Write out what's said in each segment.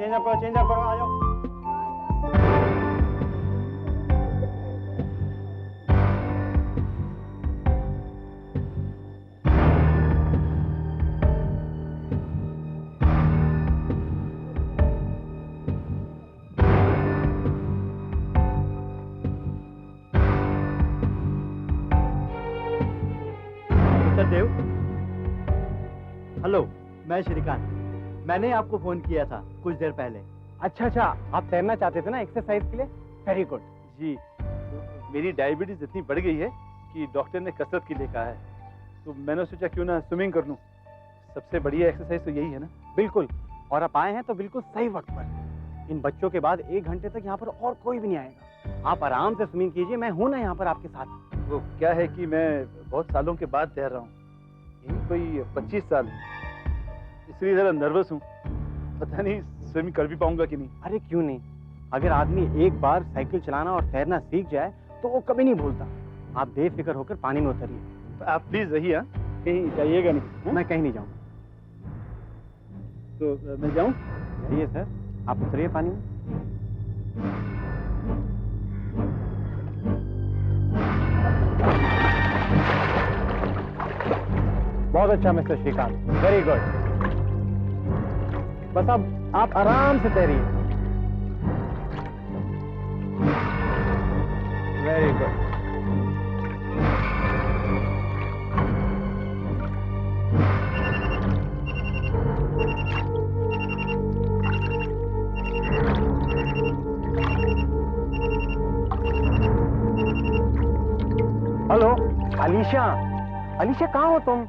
Change up करो, आ जाओ। देव, hello, मैं श्रीकांत। मैंने आपको फोन किया था कुछ देर पहले। अच्छा, आप तैरना चाहते थे ना एक्सरसाइज के लिए? Very good. जी, मेरी डायबिटीज इतनी बढ़ गई है कि डॉक्टर ने कसरत के लिए कहा है, तो मैंने सोचा क्यों ना स्विमिंग कर लूं। सबसे बढ़िया एक्सरसाइज तो यही है ना। बिल्कुल, और आप आए हैं तो बिल्कुल सही वक्त पर। इन बच्चों के बाद 1 घंटे तक यहाँ पर और कोई भी नहीं आएगा। आप आराम से स्विमिंग कीजिए, मैं हूँ ना यहाँ पर आपके साथ। वो क्या है कि मैं बहुत सालों के बाद तैर रहा हूँ, यही कोई 25 साल, इसलिए जरा नर्वस हूँ। पता नहीं स्विमिंग कर भी पाऊंगा कि नहीं। अरे क्यों नहीं, अगर आदमी एक बार साइकिल चलाना और तैरना सीख जाए तो वो कभी नहीं भूलता। आप बेफिक्र होकर पानी में उतरिए। आप प्लीज रहिए, कहीं जाइएगा नहीं। है? मैं कहीं नहीं जाऊँगा। तो मैं जाऊँ? जाइए सर, आप उतरिए पानी में। बहुत अच्छा मिस्टर श्रीकांत, वेरी गुड। बस अब आप आराम से तैरिए। Very good. Hello Alisha, Alisha कहाँ हो तुम?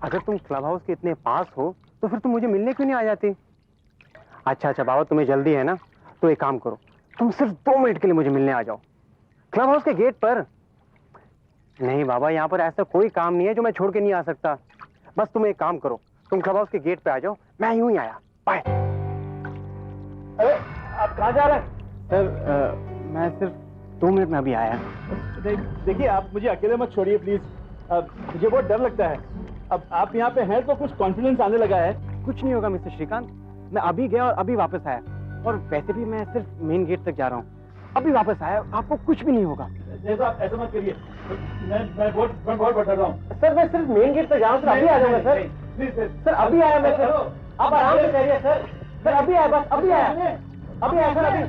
अगर तुम क्लब हाउस के इतने पास हो तो फिर तुम मुझे मिलने क्यों नहीं आ जाती? अच्छा बाबा, तुम्हें जल्दी है ना, तो एक काम करो, तुम सिर्फ 2 मिनट के लिए मुझे मिलने आ जाओ क्लब हाउस के गेट पर। नहीं बाबा, यहाँ पर ऐसा कोई काम नहीं है जो मैं छोड़ के नहीं आ सकता। बस तुम एक काम करो, तुम क्लब हाउस के गेट पे आ जाओ, मैं यूं ही आया। बाय। अरे आप कहाँ जा रहे हैं? सर मैं सिर्फ 2 मिनट में अभी आया। देखिए, आप मुझे अकेले मत छोड़िए प्लीज, मुझे बहुत डर लगता है। अब आप यहाँ पे हैं तो कुछ कॉन्फिडेंस आने लगा है। कुछ नहीं होगा मिस्टर श्रीकांत, मैं अभी गया और अभी वापस आया, और वैसे भी मैं सिर्फ मेन गेट तक जा रहा हूँ, अभी वापस आया, आपको कुछ भी नहीं होगा। ऐसा मत करिए, मैं बहुत डर रहा हूँ। सर मैं सिर्फ मेन गेट तक जा रहा हूँ, सर अभी आ जाऊंगा सर। सर अभी आया मैं सर, आप आराम से करिए सर। सर अभी आया, बस अभी आया सर, अभी।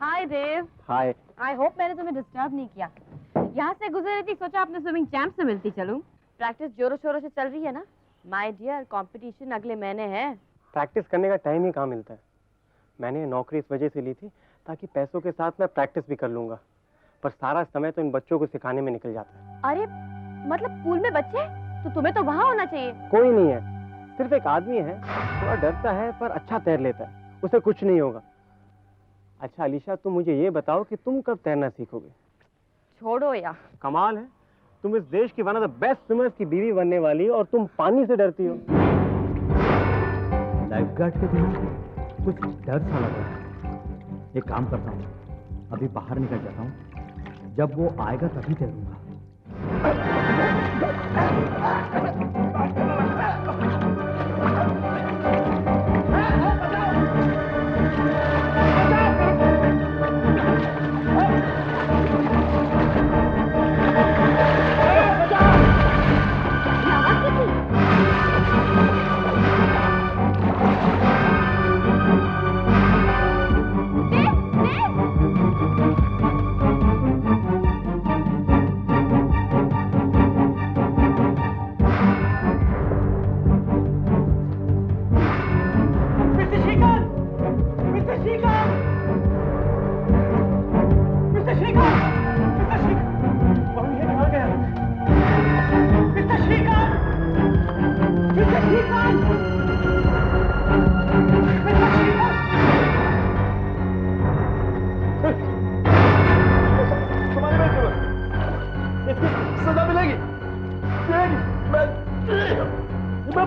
हाय देव। हाय। आई होप मैंने तुम्हें डिस्टर्ब नहीं किया। यहाँ से गुजर रही थी, सोचा अपने स्विमिंग चैंप से मिलती चलूं। प्रैक्टिस जोरों शोरों से चल रही है ना? माय डियर, कंपटीशन अगले महीने है। प्रैक्टिस करने का टाइम ही कहाँ मिलता है। मैंने नौकरी इस वजह से ली थी ताकि पैसों के साथ मैं प्रैक्टिस भी कर लूंगा, पर सारा समय तो इन बच्चों को सिखाने में निकल जाता है। अरे मतलब स्कूल में बच्चे, तो तुम्हें तो वहाँ होना चाहिए। कोई नहीं है, सिर्फ एक आदमी है, थोड़ा डरता है पर अच्छा तैर लेता है, उसे कुछ नहीं होगा। अच्छा अलीशा, तुम मुझे ये बताओ कि तुम कब तैरना सीखोगे? छोड़ो यार। कमाल है, तुम इस देश की one of the best swimmers की बीवी बनने वाली और तुम पानी से डरती हो। लाइफ गार्ड के बिना कुछ डर सा लग रहा है। एक काम करता हूँ, अभी बाहर निकल जाता हूँ, जब वो आएगा तभी तैरूंगा।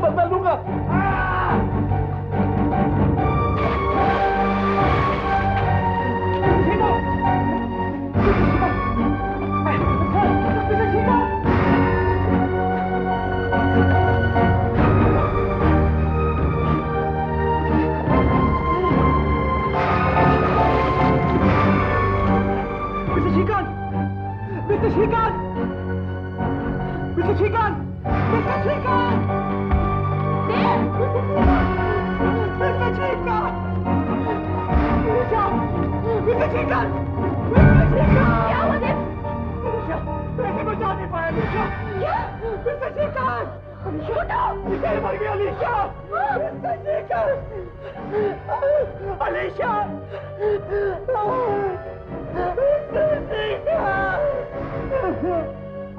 बदला लूंगा।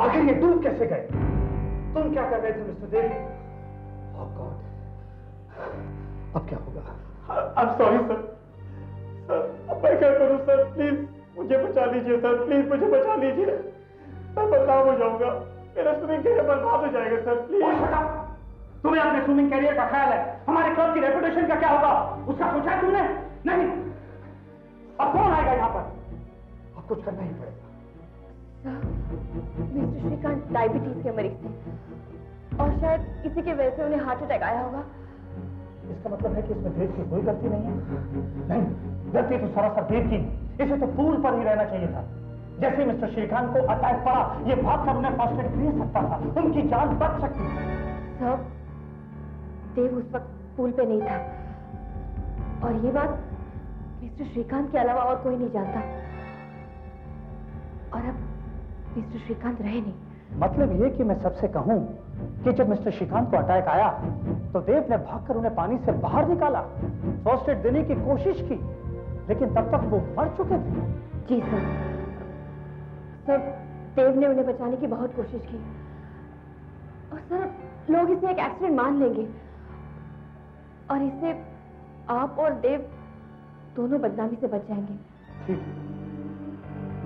आखिर ये डूब कैसे गए? तुम क्या कर रहे थे मिस्टर देव? Oh God! अब क्या होगा? I'm sorry sir. सर अब मैं क्या करूं सर? प्लीज मुझे बचा लीजिए सर, प्लीज मुझे बचा लीजिए। मैं बदनाम हो जाऊंगा, मेरा स्विमिंग करियर बर्बाद हो जाएगा सर, प्लीज। तुम्हें अपने स्विमिंग करियर का ख्याल है, हमारे क्लब की रेपुटेशन का क्या होगा उसका सोचा है तुमने? नहीं। अब कौन आएगा यहाँ पर? अब कुछ करना ही पड़ेगा। मिस्टर श्रीकांत डायबिटीज के मरीज थे और शायद इसी के वजह से उन्हें हार्ट अटैक आया होगा। इसका मतलब है कि इसमें देव की कोई गलती नहीं है? नहीं, गलती तो सरासर देव की। इसे तो पूल पर ही रहना चाहिए था। जैसे ही मिस्टर श्रीकांत को अटैक पड़ा, ये भागकर उन्हें फर्स्ट एड दे सकता था, उनकी जान बच सकती थी। सब देव उस वक्त पूल पे नहीं था और ये बात मिस्टर श्रीकांत के अलावा और कोई नहीं जानता। और अब मिस्टर श्रीकांत रहे नहीं। मतलब ये कि मैं सबसे कहूं कि जब मिस्टर श्रीकांत को अटैक आया तो देव ने भागकर उन्हें पानी से बाहर निकाला, फर्स्ट एड देने की कोशिश की, लेकिन तब तक वो मर चुके थे। जी सर, देव ने उन्हें बचाने की बहुत कोशिश की और सर लोग इसे एक एक्सीडेंट मान लेंगे और इससे आप और देव दोनों बदनामी से बच जाएंगे। ठीक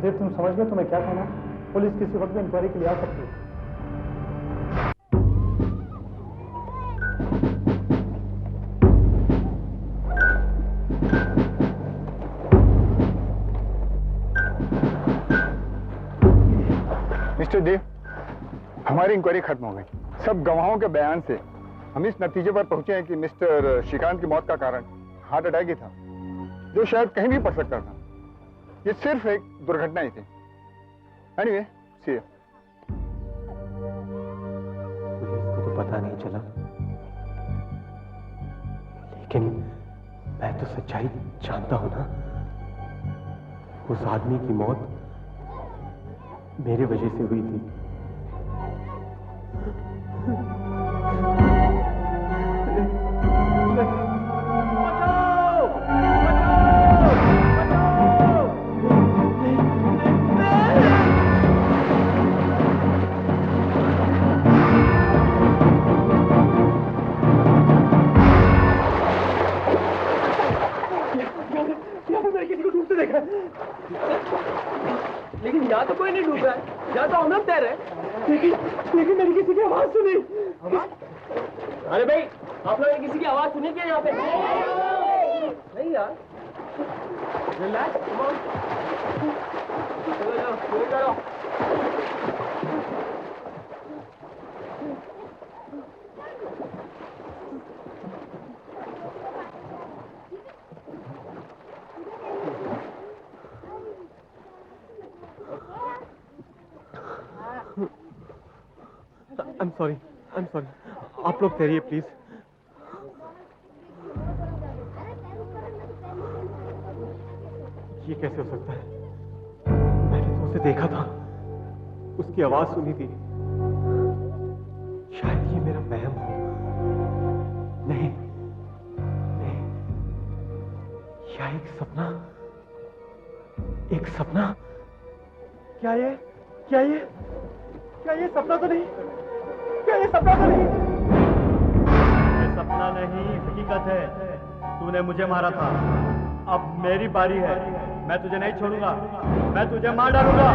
देव, तुम समझ गए तुम्हें क्या कहना? पुलिस किसी वक्त भी इंक्वायरी के लिए आ सकती है। मिस्टर देव, हमारी इंक्वायरी खत्म हो गई। सब गवाहों के बयान से हम इस नतीजे पर पहुंचे हैं कि मिस्टर श्रीकांत की मौत का कारण हार्ट अटैक ही था, जो शायद कहीं भी पड़ सकता था। ये सिर्फ एक दुर्घटना ही थी। Anyway, C you. पुलिस को तो पता नहीं चला, लेकिन मैं तो सच्चाई जानता हूं ना। उस आदमी की मौत मेरे वजह से हुई थी। लेकिन यहाँ तो कोई नहीं डूब रहा है, यहाँ तो हम लोग तैर रहे हैं। लेकिन मैंने किसी की आवाज सुनी। अरे भाई, आप लोगों ने किसी की आवाज सुनी क्या यहाँ पे? नहीं यार। Relax, come on. चलो जाओ, शुरू करो। I'm sorry. आप लोग तैरिए प्लीज। ये कैसे हो सकता है? मैंने तो उसे देखा था, उसकी आवाज सुनी थी। शायद ये मेरा वहम हो। नहीं, या एक सपना। क्या ये सपना तो नहीं? ये सपना नहीं, हकीकत है। तूने मुझे मारा था, अब मेरी बारी है। मैं तुझे नहीं छोड़ूंगा, मैं तुझे मार डालूंगा।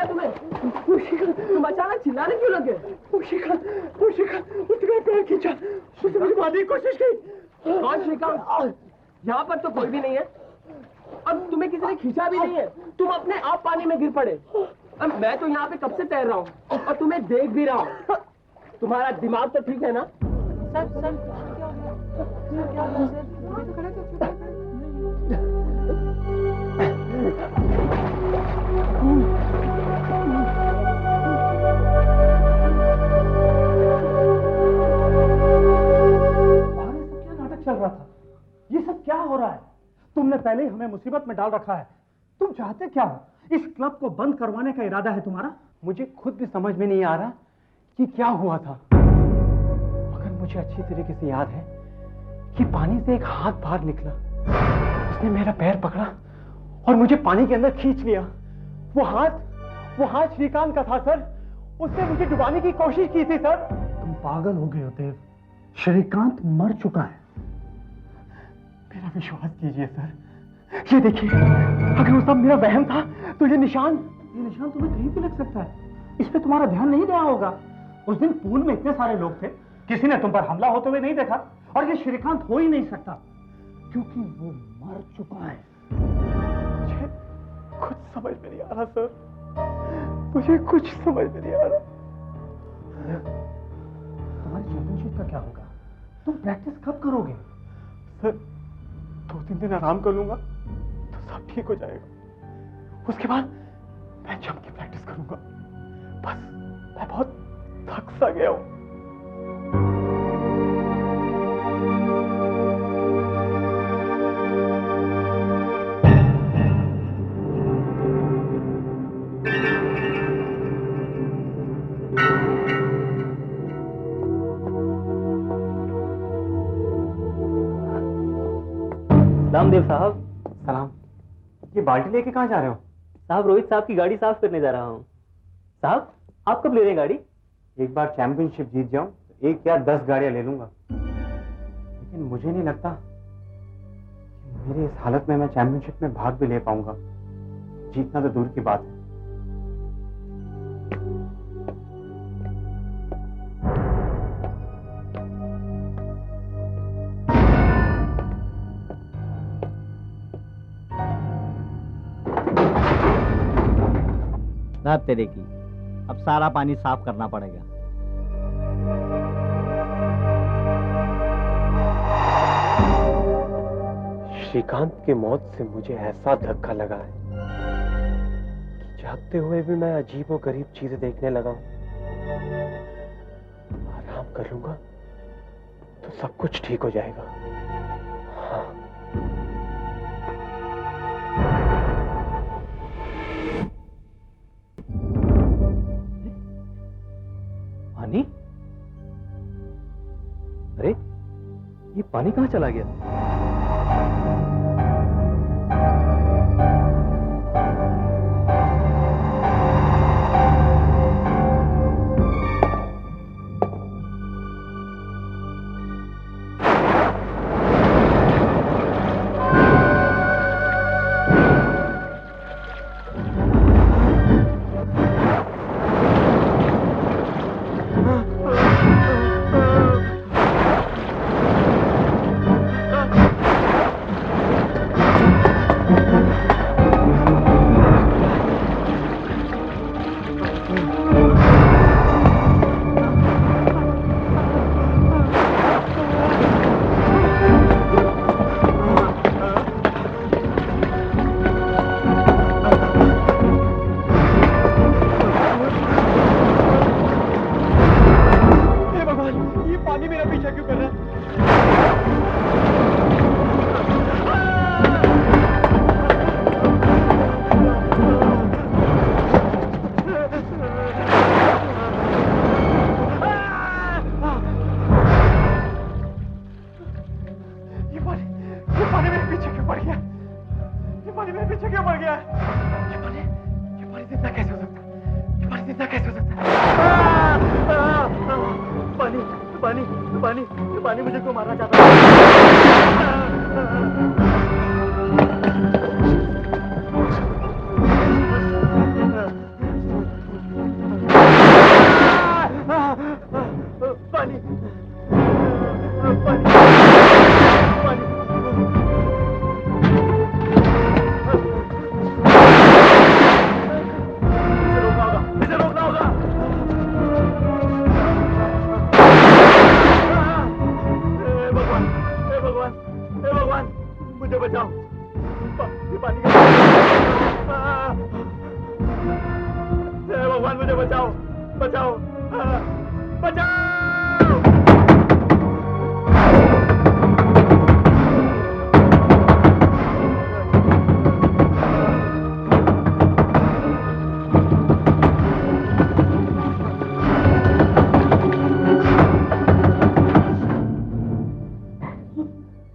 तुम्हें? तुम अचानक चिल्लाने क्यों लगे? श्रीकांत उसने पैर खींचा, उसने मुझे मारने की कोशिश की। कौन श्रीकांत? यहाँ पर तो कोई भी नहीं है और तुम्हें किसी ने खींचा भी नहीं है। तुम अपने आप पानी में गिर पड़े। अब मैं तो यहाँ पे कब से तैर रहा हूँ और तुम्हें देख भी रहा हूँ। तुम्हारा दिमाग तो ठीक है ना? चल रहा था, ये सब क्या हो रहा है? तुमने पहले ही हमें मुसीबत में डाल रखा है। तुम चाहते क्या हो? इस क्लब को बंद करवाने का इरादा है तुम्हारा? मुझे खुद भी समझ में नहीं आ रहा कि क्या हुआ था, मगर मुझे अच्छी तरीके से याद है कि पानी से एक हाथ बाहर निकला, उसने मेरा पैर पकड़ा और मुझे पानी के अंदर खींच लिया। वो हाथ श्रीकांत का था सर, उसने मुझे डुबाने की कोशिश की थी सर। तुम पागल हो गए हो देव, श्रीकांत मर चुका है। मेरा विश्वास कीजिए सर, ये देखिए, अगर वो सब मेरा वहम था तो ये निशान तुम्हें कहीं भी लग सकता है। इस पे तुम्हारा ध्यान नहीं गया होगा। उस दिन पूल में इतने सारे लोग थे, किसी ने तुम पर हमला होते हुए नहीं देखा। और ये श्रीकांत हो ही नहीं सकता क्योंकि वो मर चुका है। मुझे कुछ समझ में नहीं आ रहा सर, मुझे कुछ समझ में नहीं आ रहा। तुम्हारी चैंपियनशिप का क्या होगा? तुम प्रैक्टिस कब करोगे? सर 2-3 दिन आराम कर लूंगा तो सब ठीक हो जाएगा। उसके बाद मैं जम के प्रैक्टिस करूंगा। बस मैं बहुत थक सा गया हूं। रामदेव साहब। सलाम। ये बाल्टी लेके कहाँ जा रहे हो? साहब रोहित साहब की गाड़ी साफ करने जा रहा हूँ। साहब आप कब ले रहे हैं गाड़ी? एक बार चैंपियनशिप जीत जाऊं तो 1 या 10 गाड़ियां ले लूंगा, लेकिन मुझे नहीं लगता कि मेरी इस हालत में मैं चैंपियनशिप में भाग भी ले पाऊंगा। जीतना तो दूर की बात है। रात तेरे की, अब सारा पानी साफ करना पड़ेगा। श्रीकांत की मौत से मुझे ऐसा धक्का लगा है कि जागते हुए भी मैं अजीब और गरीब चीजें देखने लगा हूं। आराम कर लूंगा तो सब कुछ ठीक हो जाएगा। हाँ। पानी? अरे ये पानी कहाँ चला गया? पानी मुझे क्यों मारना चाहता है? बचाओ बचाओ बचाओ।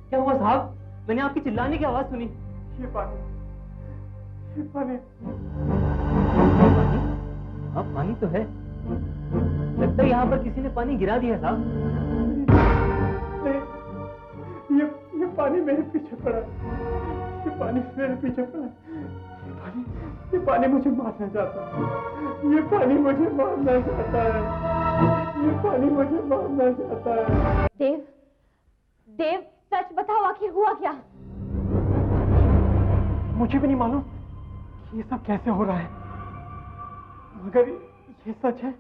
क्या हुआ साहब? मैंने आपकी चिल्लाने की आवाज सुनी। ये पानी, ये पानी। पानी? अब पानी तो है, लगता है यहाँ पर किसी ने पानी गिरा दिया साहब। नहीं, ये पानी मेरे पीछे पड़ा, ये पानी मेरे पीछे पड़ा, ये पानी मुझे मारना चाहता है, ये पानी मुझे मारना चाहता है, ये पानी मुझे मारना चाहता है। देव, देव सच बताओ आखिर हुआ क्या? मुझे भी नहीं मालूम कि ये सब कैसे हो रहा है, मगर ये सच है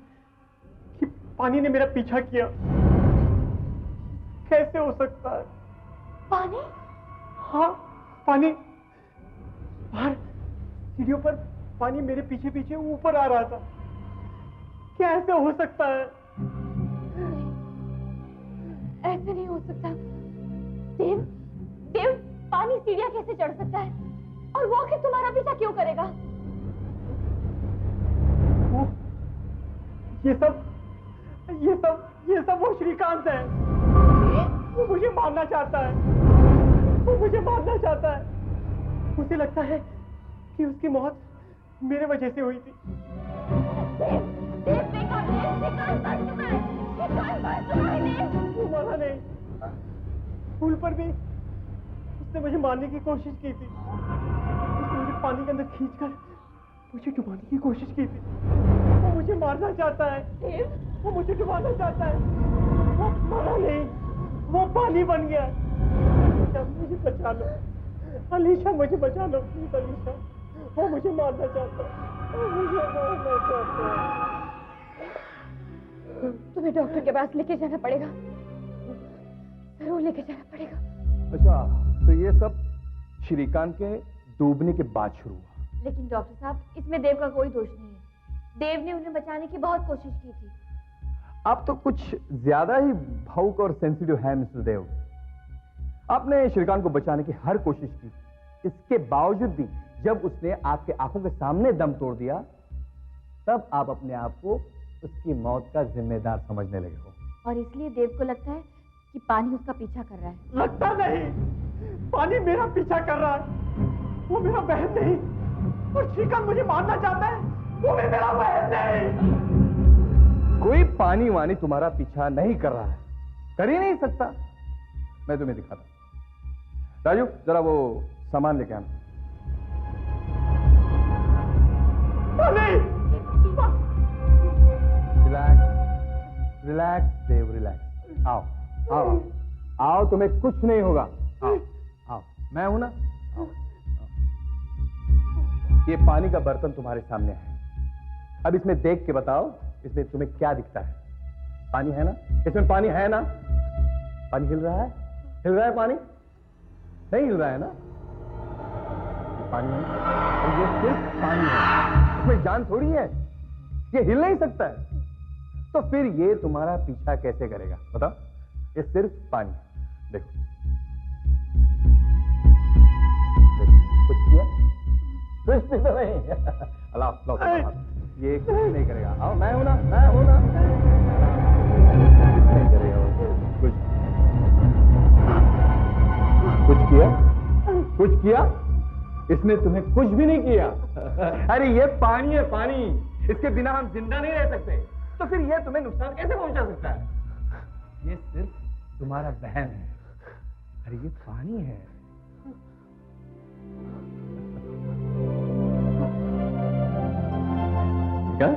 कि पानी ने मेरा पीछा किया। कैसे हो सकता है? पानी? हाँ, पानी। बाहर सीढ़ियों पर पानी मेरे पीछे पीछे ऊपर आ रहा था। क्या ऐसे हो सकता है? ऐसे नहीं हो सकता। देव, देव पानी सीढ़ियां कैसे चढ़ सकता है? और वो आखिर तुम्हारा पीछा क्यों करेगा? वो ये सब वो श्रीकांत है। वो मुझे मारना चाहता है, वो मुझे मारना चाहता है। मुझे लगता है कि उसकी मौत मेरे वजह से हुई थी। देव, देव देखा, देव श्रीकांत मर चुका है, श्रीकांत मर चुका है देव। वो मारा नहीं, पुल पर भी उसने मुझे मारने की कोशिश की थी। उसने मुझे पानी के अंदर खींचकर मुझे डुबाने की कोशिश की थी। वो मुझे मारना चाहता है। देव, वो मुझे डुबाना चाहता है। वो मरा नहीं, वो पानी बन गया। अलीशा मुझे बचा लो, अलीशा मुझे बचा लो प्लीज अलीशा। वो मुझे मारना चाहता है, वो मुझे मारना चाहता है। तुम्हें डॉक्टर के पास लेके जाना पड़ेगा, जरूर लेके जाना पड़ेगा। अच्छा, तो ये सब श्रीकांत के डूबने के बाद शुरू हुआ। लेकिन डॉक्टर साहब, इसमें देव का कोई दोष नहीं है। देव ने उन्हें बचाने की बहुत कोशिश की थी। आप तो कुछ ज्यादा ही भावुक और सेंसिटिव है मिस्टर देव। आपने श्रीकांत को बचाने की हर कोशिश की, इसके बावजूद भी जब उसने आपके आंखों के सामने दम तोड़ दिया, तब आप अपने आप को उसकी मौत का जिम्मेदार समझने लगे हो। और इसलिए देव को लगता है कि पानी उसका पीछा कर रहा है। लगता नहीं, पानी मेरा पीछा कर रहा है। वो मेरा बहन नहीं, और श्रीकांत मुझे मारना चाहता है। वो भी मेरा बहन नहीं। कोई पानी वानी तुम्हारा पीछा नहीं कर रहा है, कर ही नहीं सकता। मैं तुम्हें दिखाता हूं। राजू, जरा वो सामान लेके आना। रिलैक्स रिलैक्स देव, रिलैक्स। आओ आओ आओ, तुम्हें कुछ नहीं होगा। आओ आओ, मैं हूं ना। आओ, आओ। ये पानी का बर्तन तुम्हारे सामने है। अब इसमें देख के बताओ, इसमें तुम्हें क्या दिखता है? पानी है ना? इसमें पानी है ना? पानी हिल रहा है? हिल रहा है पानी? नहीं हिल रहा है ना? ये पानी है, और ये सिर्फ पानी है, इसमें जान थोड़ी है। ये हिल नहीं सकता है, तो फिर ये तुम्हारा पीछा कैसे करेगा बताओ? ये सिर्फ पानी है। देखो देखो, कुछ किया? कुछ भी तो नहीं। अल्लाह, ये कुछ नहीं करेगा। आओ, मैं हूं ना, मैं हूं ना। कुछ नहीं करेगा वो, कुछ किया? कुछ किया? इसने तुम्हें कुछ भी नहीं किया। अरे ये पानी है, पानी। इसके बिना हम जिंदा नहीं रह सकते, तो फिर ये तुम्हें नुकसान कैसे पहुंचा सकता है? ये सिर्फ तुम्हारा बहन है। अरे ये पानी है। ठीक है?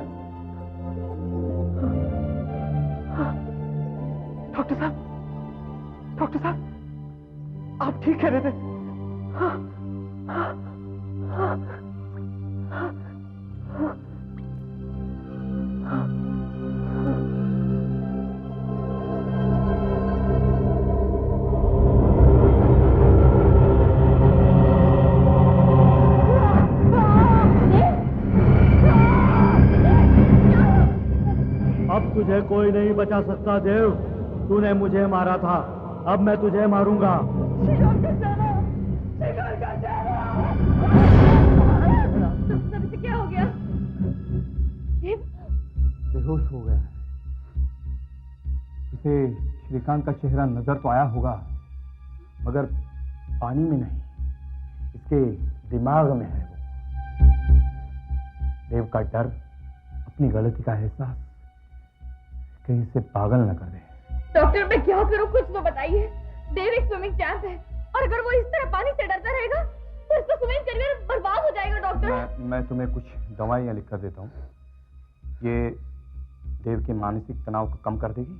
डॉक्टर साहब, डॉक्टर साहब, आप ठीक कह रहे थे। तुझे कोई नहीं बचा सकता देव। तूने मुझे मारा था, अब मैं तुझे मारूंगा। सबसे क्या हो गया? देव बेहोश हो गया है। इसे श्रीकांत का चेहरा नजर तो आया होगा, मगर पानी में नहीं, इसके दिमाग में है वो। देव का डर, अपनी गलती का एहसास कहीं इसे पागल न कर दे। डॉक्टर मैं क्या करूं, कुछ तो बताइए। देव एक स्विमिंग चैंप है और अगर वो इस तरह पानी से डरता रहेगा तो इसका स्विमिंग करियर बर्बाद हो जाएगा। डॉक्टर मैं तुम्हें कुछ दवाइयां लिख कर देता हूँ, ये देव के मानसिक तनाव को कम कर देगी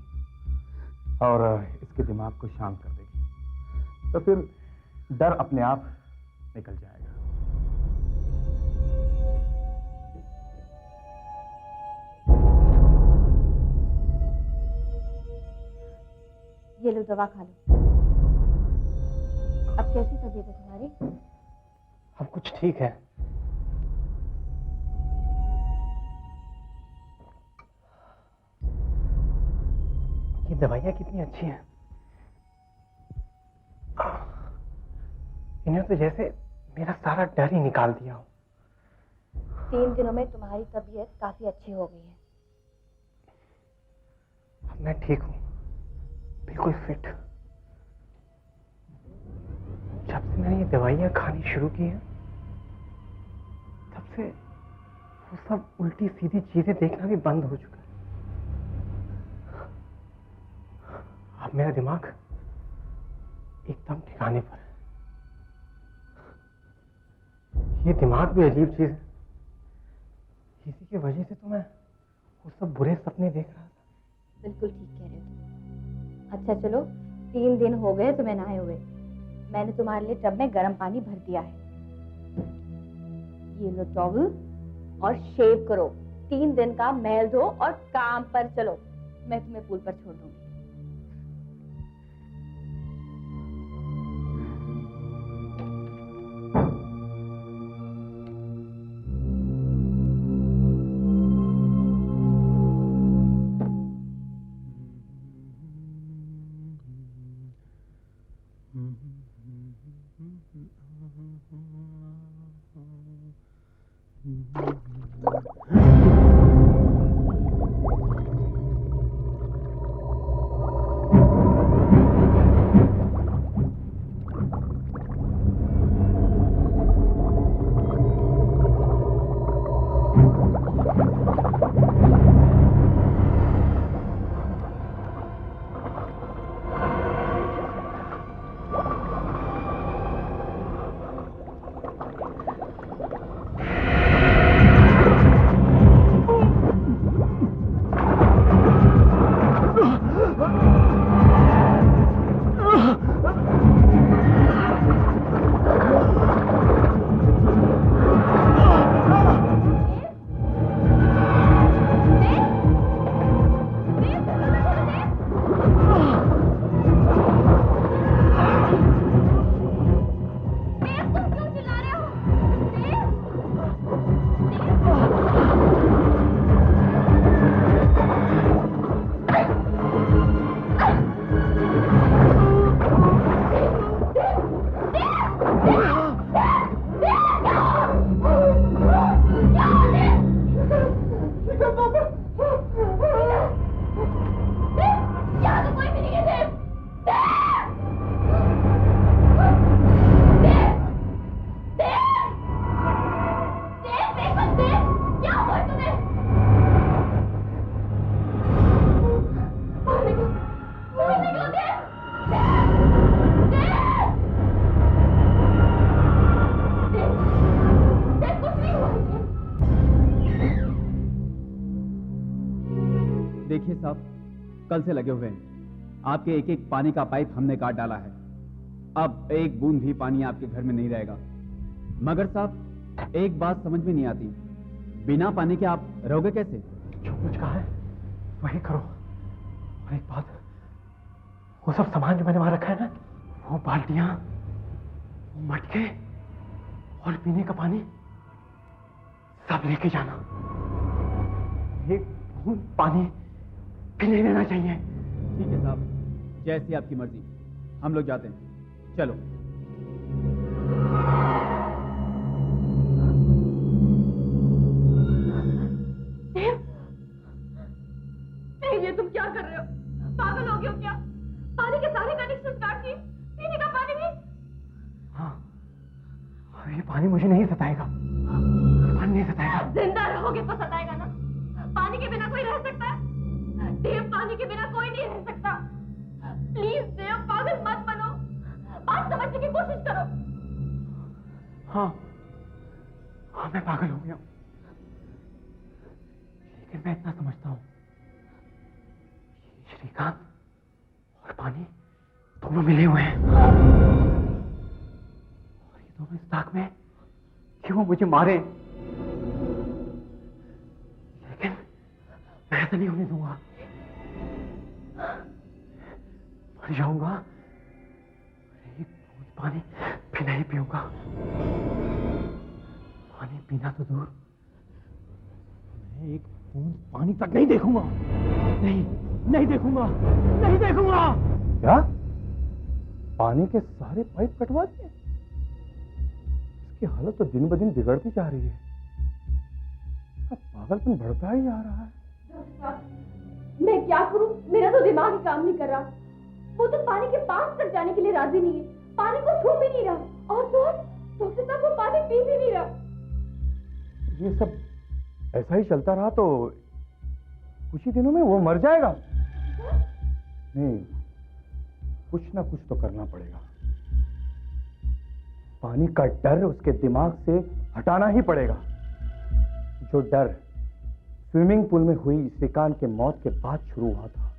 और इसके दिमाग को शांत कर देगी, तो फिर डर अपने आप निकल जाएगा। ये लो दवा खा लो। अब कैसी तबीयत है तुम्हारी? अब कुछ ठीक है। ये दवाइयाँ कितनी अच्छी हैं। इन्हें तो जैसे मेरा सारा डर ही निकाल दिया हो। 3 दिनों में तुम्हारी तबीयत काफी अच्छी हो गई है। अब मैं ठीक हूँ, बिल्कुल फिट। जब से मैंने ये दवाइयाँ खानी शुरू की हैं, तब से वो सब उल्टी सीधी चीजें देखना भी बंद हो चुका है। अब मेरा दिमाग एकदम ठिकाने पर है। ये दिमाग भी अजीब चीज है, इसी की वजह से तो मैं वो सब बुरे सपने देख रहा था। बिल्कुल ठीक कह रहे हो। अच्छा चलो, 3 दिन हो गए तुम्हें नहाए हुए। मैंने तुम्हारे लिए टब में गर्म पानी भर दिया है। ये लो टॉवल और शेव करो। 3 दिन का मैल धो और काम पर चलो। मैं तुम्हें पूल पर छोड़ दूंगी। देखिए साहब, कल से लगे हुए हैं। आपके एक एक पानी का पाइप हमने काट डाला है। अब एक बूंद भी पानी आपके घर में नहीं रहेगा। मगर साहब, एक बात समझ में नहीं आती, बिना पानी के आप रहोगे कैसे? जो कुछ कहा है वही करो। और एक बात, वो सब सामान जो मैंने वहां रखा है ना, वो बाल्टियां, वो मटके और पीने का पानी सब लेके जाना। एक बूंद पानी फिर नहीं रहना चाहिए। ठीक है साहब, जैसी आपकी मर्जी, हम लोग जाते हैं, चलो। ये तुम क्या कर रहे हो? पागल हो गए हो क्या? पानी के सारे कनेक्शन काट दिए, पीने का पानी भी। हाँ, ये पानी मुझे नहीं सताएगा, ये पानी नहीं सताएगा। जिंदा रहोगे तो सताएगा ना। पानी के बिना कोई रह सकता है? देव, पानी के बिना कोई नहीं रह सकता। प्लीज देव, पागल मत बनो, बात समझने की कोशिश करो। हाँ, हाँ मैं पागल हो गया हूं, लेकिन मैं इतना समझता हूं, श्रीकांत और पानी दोनों मिले हुए हैं, और ये दोनों इस ताक में कि वो मुझे मारे, लेकिन मैं ऐसा नहीं होने दूंगा। मर जाऊंगा, एक बूंद पानी फिर नहीं पीऊंगा। पानी पीना तो दूर, मैं एक बूंद पानी तक नहीं देखूंगा। नहीं देखूंगा, नहीं देखूंगा। क्या? पानी के सारे पाइप कटवा दिए? इसकी हालत तो दिन ब दिन बिगड़ती जा रही है। इसका पागलपन बढ़ता ही जा रहा है। मैं क्या करूं? मेरा तो दिमाग ही काम नहीं कर रहा। वो तो पानी के पास तक जाने के लिए राजी नहीं है, पानी को छू भी नहीं रहा, और तो डॉक्टर साहब वो पानी पी भी नहीं रहा। ये सब ऐसा ही चलता रहा तो कुछ ही दिनों में वो मर जाएगा। नहीं, कुछ ना कुछ तो करना पड़ेगा। पानी का डर उसके दिमाग से हटाना ही पड़ेगा। जो डर स्विमिंग पूल में हुई श्रीकांत के मौत के बाद शुरू हुआ था,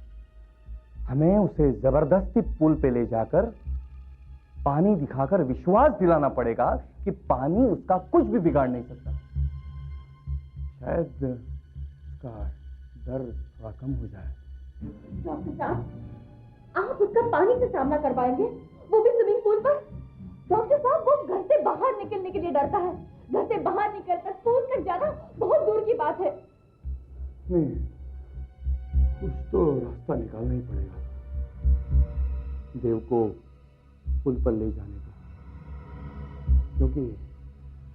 हमें उसे जबरदस्ती पूल पे ले जाकर पानी दिखाकर विश्वास दिलाना पड़ेगा कि पानी उसका कुछ भी बिगाड़ नहीं सकता। शायद उसका डर थोड़ा कम हो जाए। डॉक्टर साहब, आप उसका पानी से सामना करवाएंगे, वो भी स्विमिंग पूल पर? डॉक्टर साहब, वो घर से बाहर निकलने के लिए डरता है। घर से बाहर निकलकर पूल तक जाना बहुत दूर की बात है। नहीं, कुछ तो रास्ता निकालना ही पड़ेगा देव को पुल पर ले जाने का, क्योंकि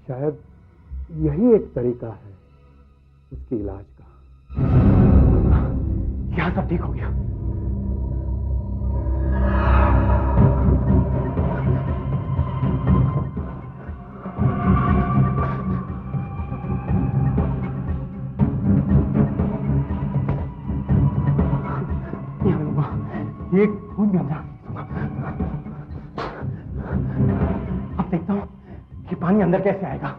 शायद यही एक तरीका है उसके इलाज का। यहां सब ठीक हो गया। एक खून भी अंदर। अब देखता हूं कि पानी अंदर कैसे आएगा।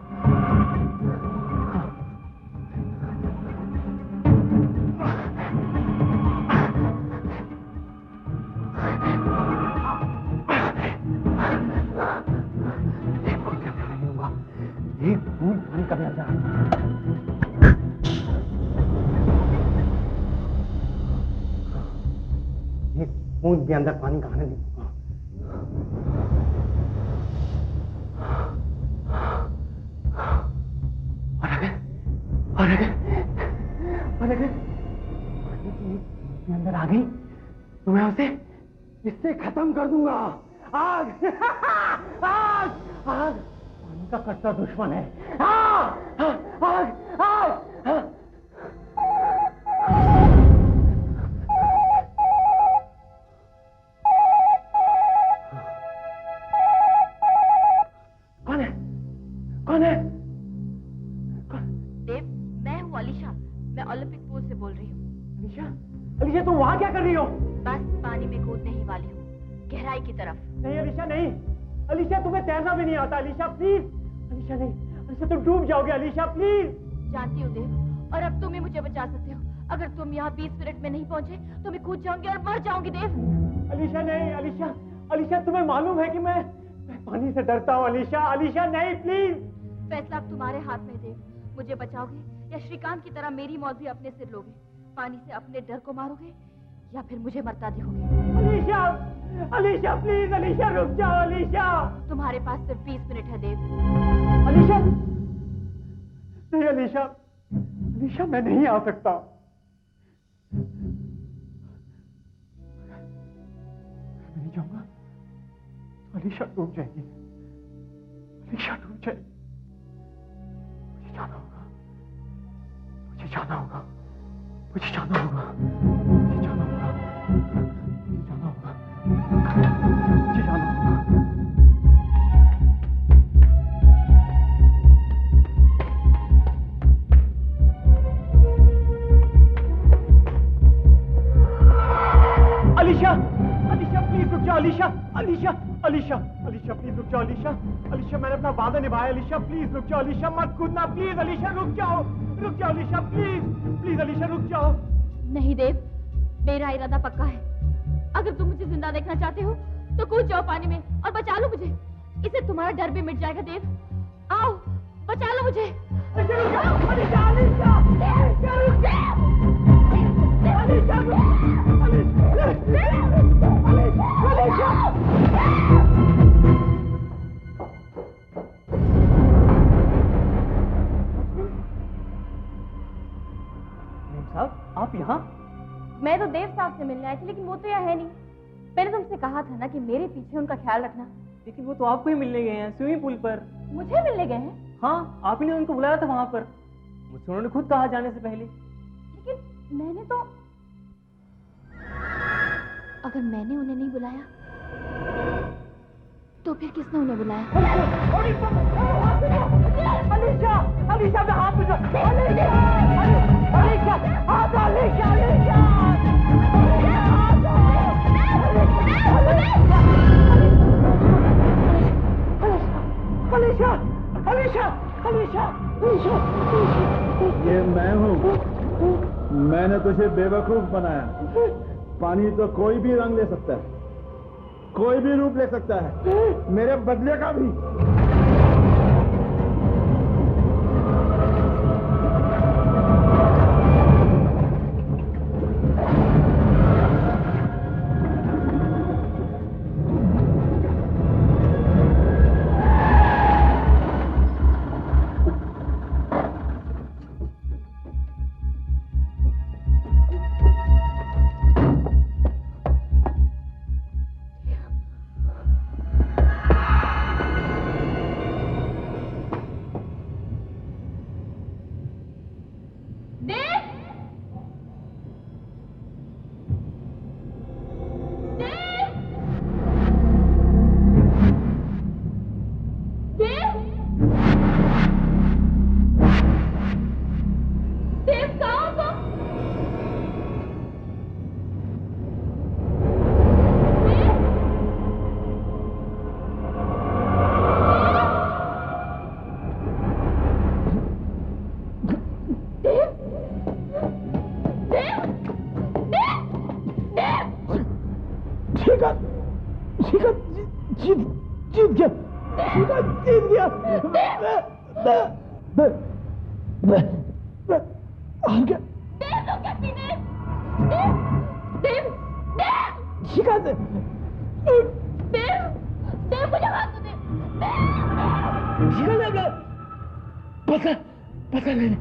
एक बूंद पानी का भी अंदर। एक बूंद भी अंदर पानी का आने नहीं दूंगा। और अगर पानी की एक बूंद भी अंदर आ गई तो मैं उसे इससे खत्म कर दूंगा। आग आग आग पानी का कट्टर दुश्मन है। आग आग आग। कौन है? कौन है? देव, मैं हूँ अलीशा। मैं ओलंपिक पूल से बोल रही हूँ। अलीशा, अलीशा तुम वहां क्या कर रही हो? बस पानी में कूदने ही वाली हूँ, गहराई की तरफ। नहीं अलीशा, नहीं अलीशा, तुम्हें तैरना भी नहीं आता। अलीशा प्लीज, अलीशा नहीं, अलीशा तुम डूब जाओगे। अलीशा प्लीज। जानती हूँ देव, और अब तुम ही मुझे बचा सकते हो। अगर तुम यहाँ 20 मिनट में नहीं पहुँचे तो मैं कूद जाऊंगी और मर जाऊंगी देव। अलीशा नहीं, अलीशा, अलीशा तुम्हें मालूम है कि मैं पानी से डरता हूँ। अलीशा, अलीशा नहीं प्लीज। फैसला अब तुम्हारे हाथ में देव। मुझे बचाओगे या श्रीकांत की तरह मेरी मौत भी अपने सिर लोगे? पानी से अपने डर को मारोगे या फिर मुझे मरता देखोगे? अलीशा, अलीशा प्लीज, अलीशा रुक जाओ। अलीशा, तुम्हारे पास सिर्फ 20 मिनट है देव। अलीशा नहीं, अलीशा, अलीशा मैं नहीं आ सकता। अलीशा डूब जाएगी, अलीशा डूब जाएगी। मुझे जाना होगा, मुझे जाना होगा, मुझे जाना होगा, मुझे जाना होगा, मुझे जाना होगा, मुझे जाना होगा। अलीशा, अलीशा प्लीज रुक जाओ, अलीशा, अलीशा, अलीशा, अलीशा प्लीज रुक जाओ, अलीशा, अलीशा मैंने अपना वादा निभाया, अलीशा प्लीज रुक जाओ, अलीशा मत कूदना, प्लीज अलीशा रुक जाओ, अलीशा प्लीज, प्लीज अलीशा रुक जाओ। नहीं देव, मेरा इरादा पक्का है। अगर तुम मुझे जिंदा देखना चाहते हो तो कूद जाओ पानी में और बचा लो मुझे, इससे तुम्हारा डर भी मिट जाएगा। देव आओ, बचा लो मुझे। अलीशा रुक जाओ, अलीशा, अलीशा, अलीशा रुक जाओ, अलीशा, अलीशा, साहब आप यहाँ? मैं तो देव साहब से मिलने आई थी, लेकिन वो तो यहाँ है नहीं। मैंने तुमसे कहा था ना कि मेरे पीछे उनका ख्याल रखना। लेकिन वो तो आपको ही मिलने गए हैं स्विमिंग पूल पर। मुझे मिलने गए हैं? हाँ, आप ही ने उनको बुलाया था वहां पर, मुझसे उन्होंने खुद कहा जाने से पहले। लेकिन मैंने तो, अगर मैंने उन्हें नहीं बुलाया तो फिर किसने उन्हें बुलाया? अलीशा, अलीशा मैं हाथ में, अलीशा, अलीशा, हाथ, अलीशा, अलीशा, अलीशा, अलीशा, अलीशा, अलीशा, ये मैं हूँ। मैंने तुझे बेवकूफ बनाया। पानी तो कोई भी रंग ले सकता है, कोई भी रूप ले सकता है, मेरे बदले का भी। पता नहीं।